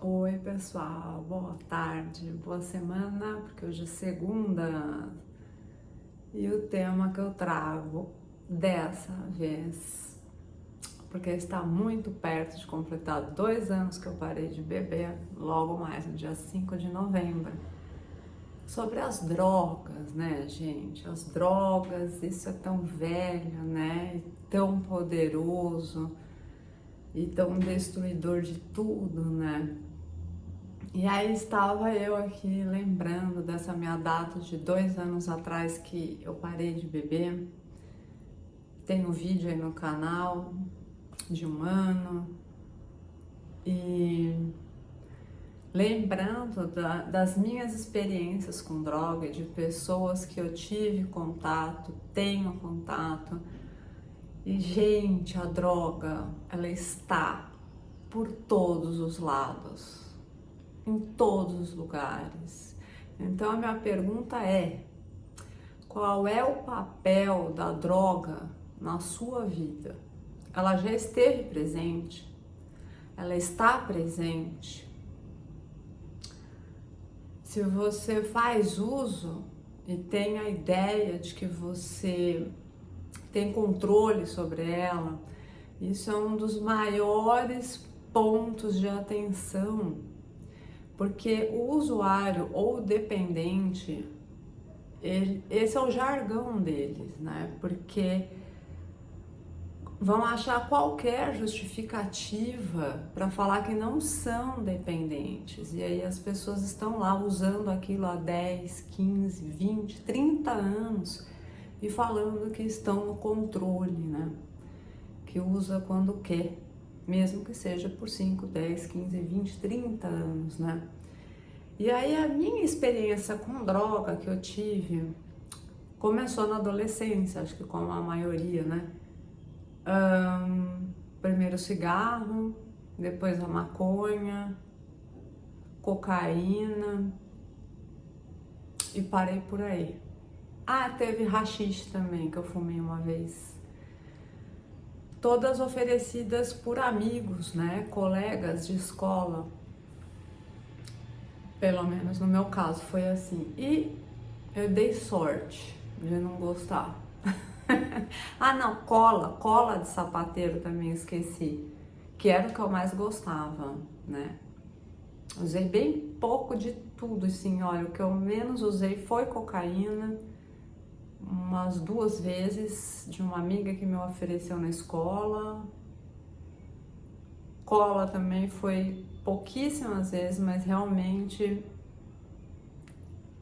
Oi, pessoal, boa tarde, boa semana, porque hoje é segunda e o tema que eu trago dessa vez, porque está muito perto de completar 2 anos que eu parei de beber, logo mais no dia 5 de novembro. Sobre as drogas, né, gente? As drogas, isso é tão velho, né? E tão poderoso e tão destruidor de tudo, né? E aí estava eu aqui lembrando dessa minha data de 2 anos atrás que eu parei de beber. Tem um vídeo aí no canal de 1 ano. E lembrando das minhas experiências com droga, de pessoas que eu tive contato, tenho contato. E, gente, a droga, ela está por todos os lados, em todos os lugares. Então a minha pergunta é: qual é o papel da droga na sua vida? Ela já esteve presente? Ela está presente? Se você faz uso e tem a ideia de que você tem controle sobre ela, isso é um dos maiores pontos de atenção, porque o usuário ou dependente, esse é o jargão deles, né? Porque vão achar qualquer justificativa para falar que não são dependentes. E aí as pessoas estão lá usando aquilo há 10, 15, 20, 30 anos e falando que estão no controle, né? Que usa quando quer, mesmo que seja por 5, 10, 15, 20, 30 anos, né? E aí a minha experiência com droga que eu tive começou na adolescência, acho que como a maioria, né? Primeiro cigarro, depois a maconha, cocaína e parei por aí. Ah, teve haxixe também, que eu fumei uma vez. Todas oferecidas por amigos, né? Colegas de escola. Pelo menos no meu caso foi assim. E eu dei sorte de não gostar. Ah, não, cola de sapateiro também esqueci, que era o que eu mais gostava, né? Usei bem pouco de tudo, assim, olha, o que eu menos usei foi cocaína, umas 2 vezes de uma amiga que me ofereceu na escola. Cola também foi pouquíssimas vezes, mas realmente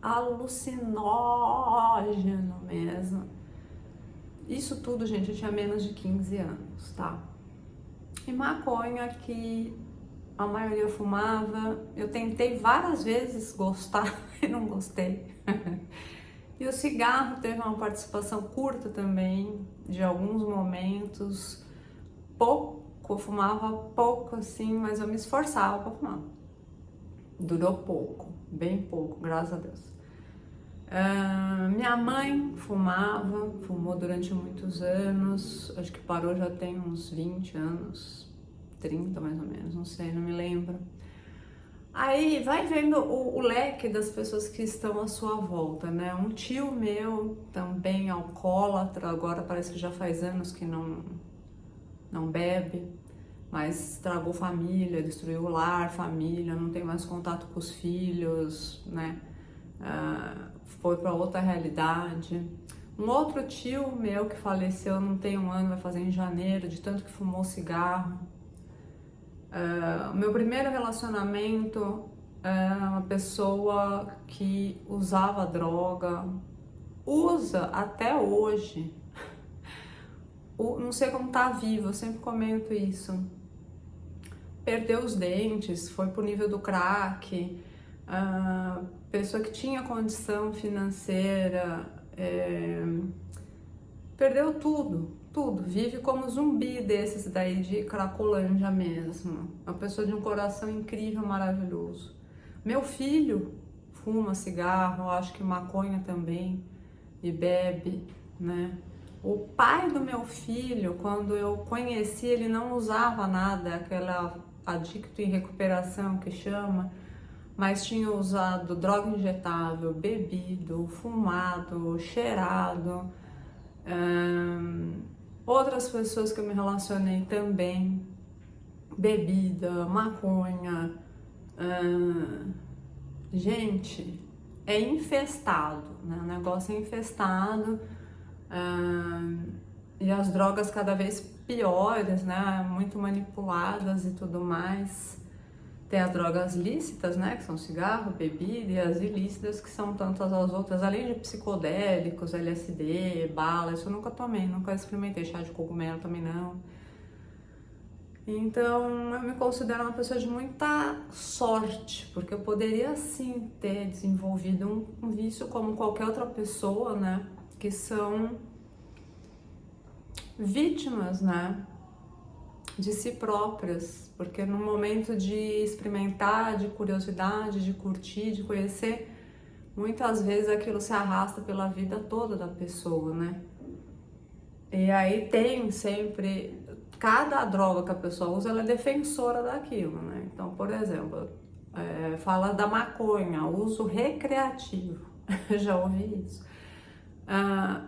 alucinógeno mesmo. Isso tudo, gente, eu tinha menos de 15 anos, tá? E maconha, que a maioria fumava, eu tentei várias vezes gostar e não gostei. E o cigarro teve uma participação curta também, de alguns momentos, pouco, eu fumava pouco assim, mas eu me esforçava para fumar. Durou pouco, bem pouco, graças a Deus. Minha mãe fumou durante muitos anos, acho que parou já tem uns 20 anos, 30 mais ou menos, não sei, não me lembro. Aí vai vendo o leque das pessoas que estão à sua volta, né? Um tio meu, também alcoólatra, agora parece que já faz anos que não bebe, mas estragou família, destruiu o lar, família, não tem mais contato com os filhos, né? Foi para outra realidade. Um outro tio meu que faleceu não tem 1 ano, vai fazer em janeiro, de tanto que fumou cigarro. O meu primeiro relacionamento é uma pessoa que usava droga, usa até hoje. Não sei como tá vivo, eu sempre comento isso. Perdeu os dentes, foi pro nível do crack. Pessoa que tinha condição financeira, perdeu tudo, vive como zumbi desses daí de Cracolândia mesmo, uma pessoa de um coração incrível, maravilhoso. Meu filho fuma cigarro, acho que maconha também, e bebe, né? O pai do meu filho, quando eu conheci, ele não usava nada, aquela adicto em recuperação, que chama, mas tinha usado droga injetável, bebido, fumado, cheirado. Outras pessoas que eu me relacionei também, bebida, maconha. Gente, é infestado, né? O negócio é infestado. E as drogas cada vez piores, né? Muito manipuladas e tudo mais. Tem as drogas lícitas, né? Que são cigarro, bebida, e as ilícitas, que são tantas as outras, além de psicodélicos, LSD, bala. Isso eu nunca tomei, nunca experimentei. Chá de cogumelo também não. Então, eu me considero uma pessoa de muita sorte, porque eu poderia sim ter desenvolvido um vício como qualquer outra pessoa, né? Que são vítimas, né? De si próprias, porque no momento de experimentar, de curiosidade, de curtir, de conhecer, muitas vezes aquilo se arrasta pela vida toda da pessoa, né? E aí tem sempre, cada droga que a pessoa usa, ela é defensora daquilo, né? Então, por exemplo, fala da maconha, uso recreativo, já ouvi isso.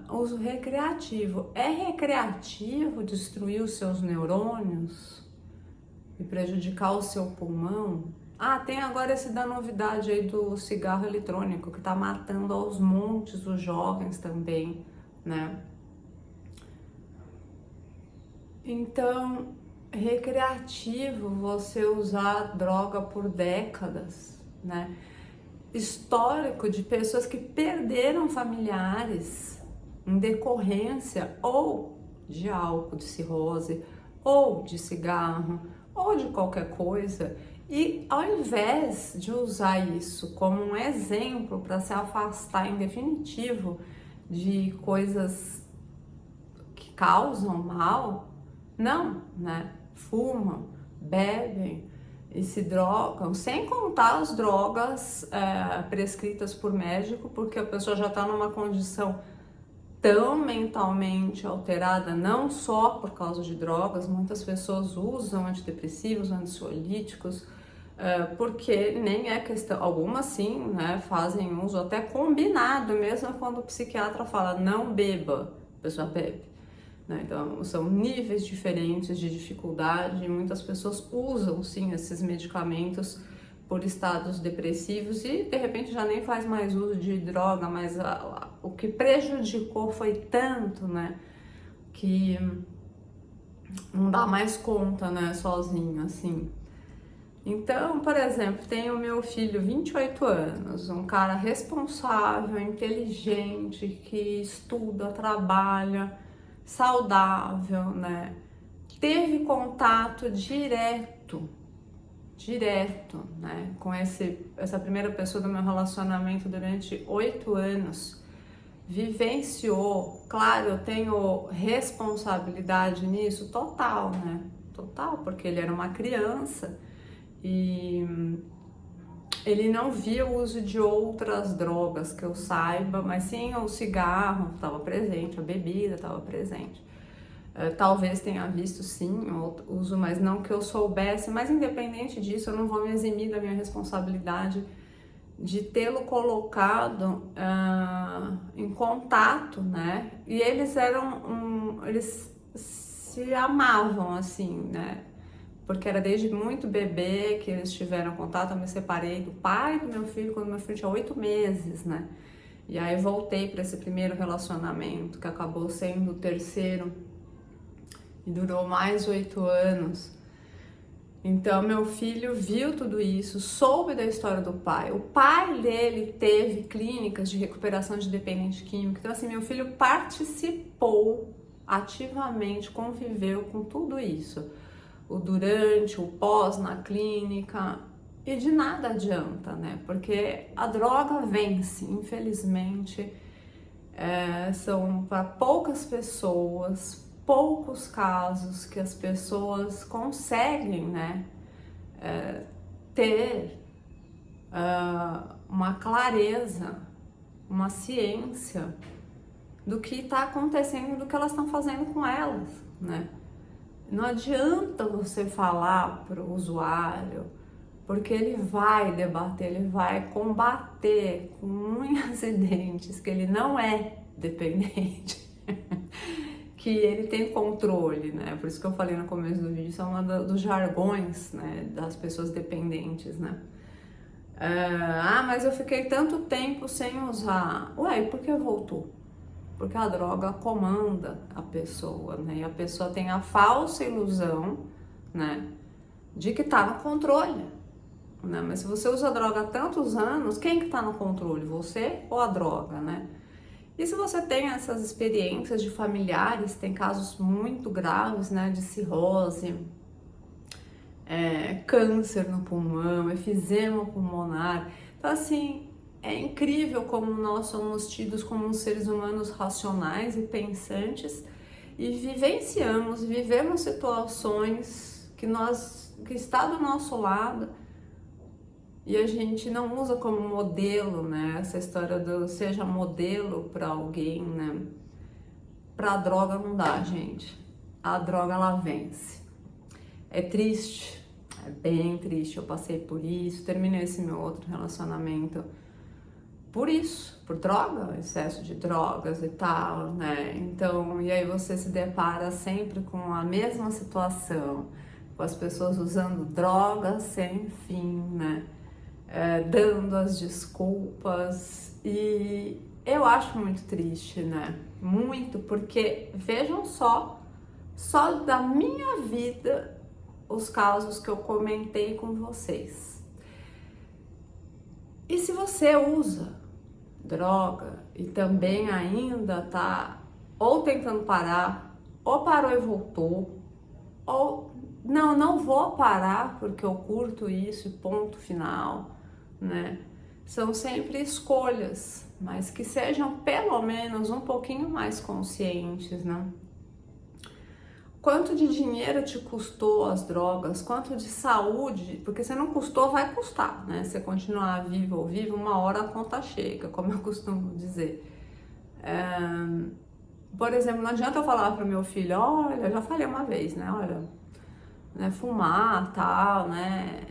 Uso recreativo. É recreativo destruir os seus neurônios e prejudicar o seu pulmão? Tem agora esse da novidade aí do cigarro eletrônico, que tá matando aos montes os jovens também, né? Então, recreativo você usar droga por décadas, né? Histórico de pessoas que perderam familiares em decorrência ou de álcool, de cirrose, ou de cigarro, ou de qualquer coisa. E ao invés de usar isso como um exemplo para se afastar em definitivo de coisas que causam mal, não, né? Fumam, bebem e se drogam, sem contar as drogas prescritas por médico, porque a pessoa já está numa condição tão mentalmente alterada, não só por causa de drogas. Muitas pessoas usam antidepressivos, ansiolíticos, porque nem é questão, algumas sim, né, fazem uso até combinado, mesmo quando o psiquiatra fala não beba, a pessoa bebe. Então, são níveis diferentes de dificuldade. Muitas pessoas usam, sim, esses medicamentos por estados depressivos e, de repente, já nem faz mais uso de droga, mas o que prejudicou foi tanto, né, que não dá mais conta, né, sozinho, assim. Então, por exemplo, tenho meu filho, 28 anos, um cara responsável, inteligente, que estuda, trabalha, saudável, né? Teve contato direto, né? Com essa primeira pessoa do meu relacionamento durante 8 anos. Vivenciou, claro, eu tenho responsabilidade nisso, total, né? Total, porque ele era uma criança e ele não via o uso de outras drogas que eu saiba, mas sim o cigarro estava presente, a bebida estava presente. Talvez tenha visto sim o uso, mas não que eu soubesse, mas independente disso, eu não vou me eximir da minha responsabilidade de tê-lo colocado em contato, né? E eles eles se amavam assim, né? Porque era desde muito bebê que eles tiveram contato. Eu me separei do pai do meu filho quando meu filho tinha 8 meses, né? E aí voltei para esse primeiro relacionamento, que acabou sendo o terceiro e durou mais 8 anos. Então, meu filho viu tudo isso, soube da história do pai. O pai dele teve clínicas de recuperação de dependente químico. Então, assim, meu filho participou ativamente, conviveu com tudo isso. O durante, o pós na clínica, e de nada adianta, né? Porque a droga vence, infelizmente. São para poucas pessoas, poucos casos que as pessoas conseguem, né, ter uma clareza, uma ciência do que está acontecendo, do que elas estão fazendo com elas, né? não adianta você falar para o usuário, porque ele vai debater, ele vai combater com unhas e dentes que ele não é dependente, que ele tem controle, né? Por isso que eu falei no começo do vídeo, isso é uma dos jargões, né, das pessoas dependentes, né? Mas eu fiquei tanto tempo sem usar. Ué, e por que voltou? Porque a droga comanda a pessoa, né? E a pessoa tem a falsa ilusão, né, de que tá no controle, né? Mas se você usa droga há tantos anos, quem que tá no controle? Você ou a droga, né? E se você tem essas experiências de familiares, tem casos muito graves, né, de cirrose, câncer no pulmão, efizema pulmonar. Então, assim, é incrível como nós somos tidos como seres humanos racionais e pensantes e vivemos situações que está do nosso lado e a gente não usa como modelo, né? Essa história do seja modelo para alguém, né? Para a droga não dá, gente. A droga ela vence. É triste, é bem triste. Eu passei por isso, terminei esse meu outro relacionamento por isso, por droga, excesso de drogas e tal, né? Então, e aí você se depara sempre com a mesma situação, com as pessoas usando drogas sem fim, né? Dando as desculpas, e eu acho muito triste, né? Muito, porque vejam só da minha vida os casos que eu comentei com vocês. E se você usa droga e também ainda tá ou tentando parar, ou parou e voltou, ou não vou parar porque eu curto isso e ponto final, né? São sempre escolhas, mas que sejam pelo menos um pouquinho mais conscientes, né? Quanto de dinheiro te custou as drogas? Quanto de saúde? Porque se não custou, vai custar, né? Se continuar vivo ou vivo, uma hora a conta chega, como eu costumo dizer. Por exemplo, não adianta eu falar para o meu filho, olha, eu já falei uma vez, né? Olha, né, fumar, tal, né?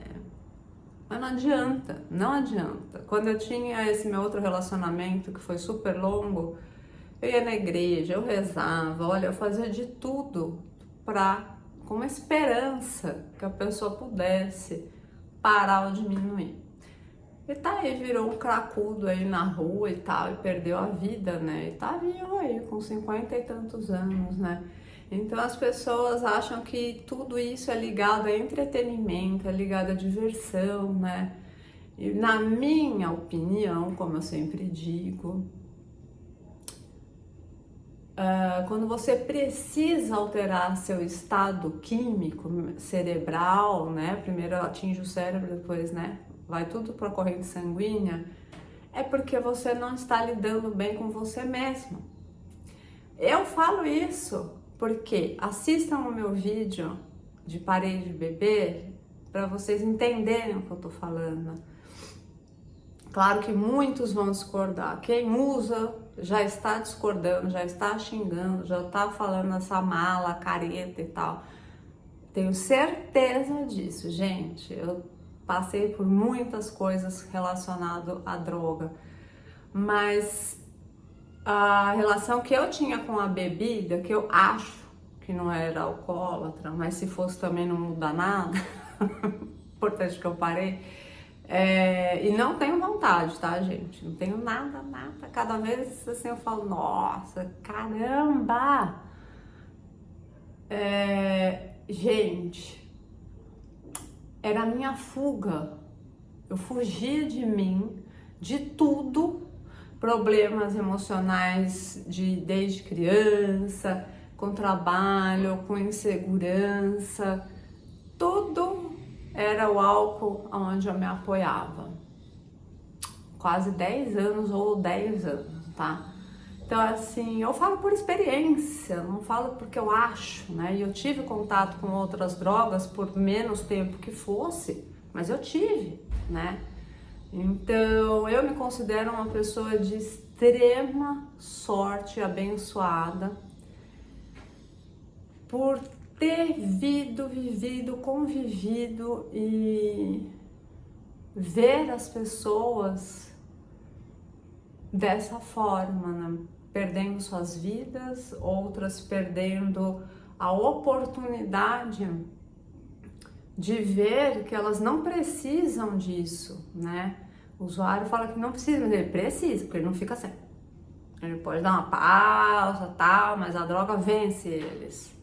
Mas não adianta. Quando eu tinha esse meu outro relacionamento que foi super longo, eu ia na igreja, eu rezava, olha, eu fazia de tudo com uma esperança que a pessoa pudesse parar ou diminuir. E tá aí, virou um cracudo aí na rua e tal, e perdeu a vida, né? E tá vivo aí, com 50 e tantos anos, né? Então as pessoas acham que tudo isso é ligado a entretenimento, é ligado a diversão, né? E na minha opinião, como eu sempre digo, quando você precisa alterar seu estado químico cerebral, né? Primeiro atinge o cérebro, depois, né? Vai tudo para a corrente sanguínea, é porque você não está lidando bem com você mesmo. Eu falo isso porque assistam o meu vídeo de Parei de Beber para vocês entenderem o que eu tô falando. Claro que muitos vão discordar. Quem usa já está discordando, já está xingando, já está falando essa mala, careta e tal. Tenho certeza disso, gente. Eu passei por muitas coisas relacionadas à droga, mas a relação que eu tinha com a bebida, que eu acho que não era alcoólatra, mas se fosse também não muda nada, importante que eu parei, e não tenho vontade, tá, gente? Não tenho nada. Cada vez assim eu falo, nossa, caramba! Gente, era a minha fuga. Eu fugia de mim, de tudo, problemas emocionais desde criança, com trabalho, com insegurança, tudo era o álcool onde eu me apoiava. Quase 10 anos ou 10 anos, tá? Então, assim, eu falo por experiência, não falo porque eu acho, né? E eu tive contato com outras drogas por menos tempo que fosse, mas eu tive, né? Então, eu me considero uma pessoa de extrema sorte, abençoada, por ter vivido, convivido e ver as pessoas dessa forma, né? Perdendo suas vidas, outras perdendo a oportunidade de ver que elas não precisam disso, né? O usuário fala que não precisa, mas ele precisa, porque ele não fica sem. Ele pode dar uma pausa, tal, mas a droga vence eles.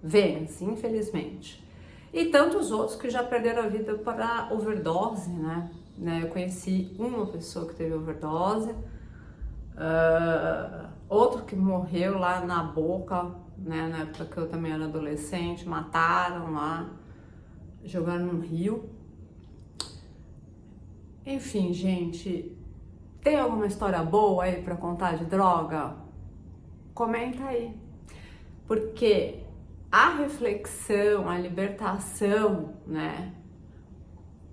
Vence, infelizmente. E tantos outros que já perderam a vida para overdose, né? Eu conheci uma pessoa que teve overdose, outro que morreu lá na Boca, né? Na época que eu também era adolescente, mataram lá, jogaram no rio. Enfim, gente, tem alguma história boa aí para contar de droga? Comenta aí, porque a reflexão, a libertação, né,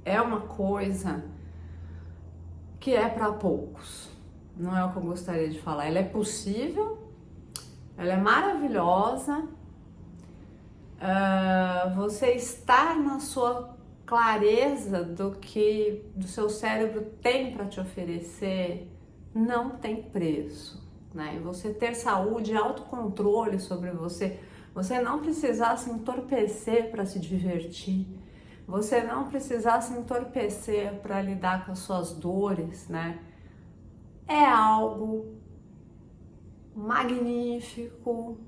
é uma coisa que é para poucos. Não é o que eu gostaria de falar. Ela é possível, ela é maravilhosa. Você estar na sua clareza do que do seu cérebro tem para te oferecer não tem preço, né? E você ter saúde e autocontrole sobre você, você não precisar se entorpecer para se divertir, você não precisar se entorpecer para lidar com as suas dores, né? É algo magnífico,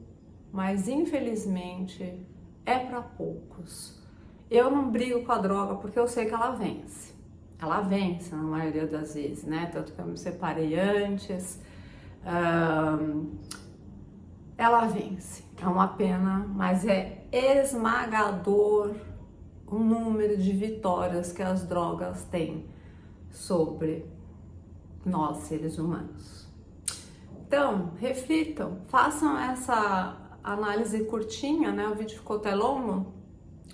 mas infelizmente é para poucos. Eu não brigo com a droga porque eu sei que ela vence. Ela vence na maioria das vezes, né? Tanto que eu me separei antes. Ela vence. É uma pena, mas é esmagador o número de vitórias que as drogas têm sobre nós, seres humanos. Então, reflitam, façam essa análise curtinha, né? O vídeo ficou até longo,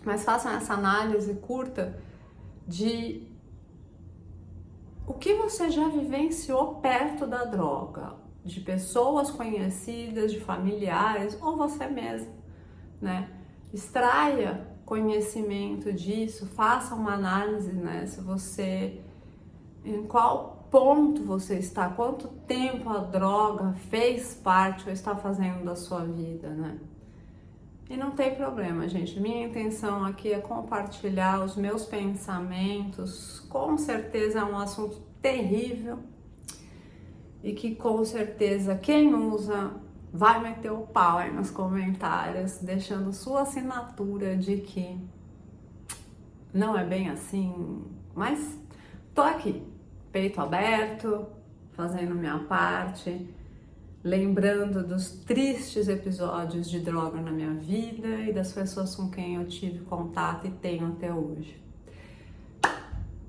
mas façam essa análise curta de o que você já vivenciou perto da droga, de pessoas conhecidas, de familiares ou você mesmo, né? Extraia conhecimento disso, faça uma análise, né? Se você, em qual ponto você está, quanto tempo a droga fez parte ou está fazendo da sua vida, né? E não tem problema, gente. Minha intenção aqui é compartilhar os meus pensamentos. Com certeza é um assunto terrível e que com certeza quem usa vai meter o pau aí nos comentários, deixando sua assinatura de que não é bem assim. Mas tô aqui, peito aberto, fazendo minha parte, lembrando dos tristes episódios de droga na minha vida e das pessoas com quem eu tive contato e tenho até hoje.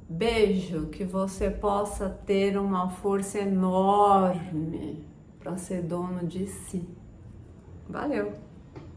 Beijo, que você possa ter uma força enorme para ser dono de si. Valeu!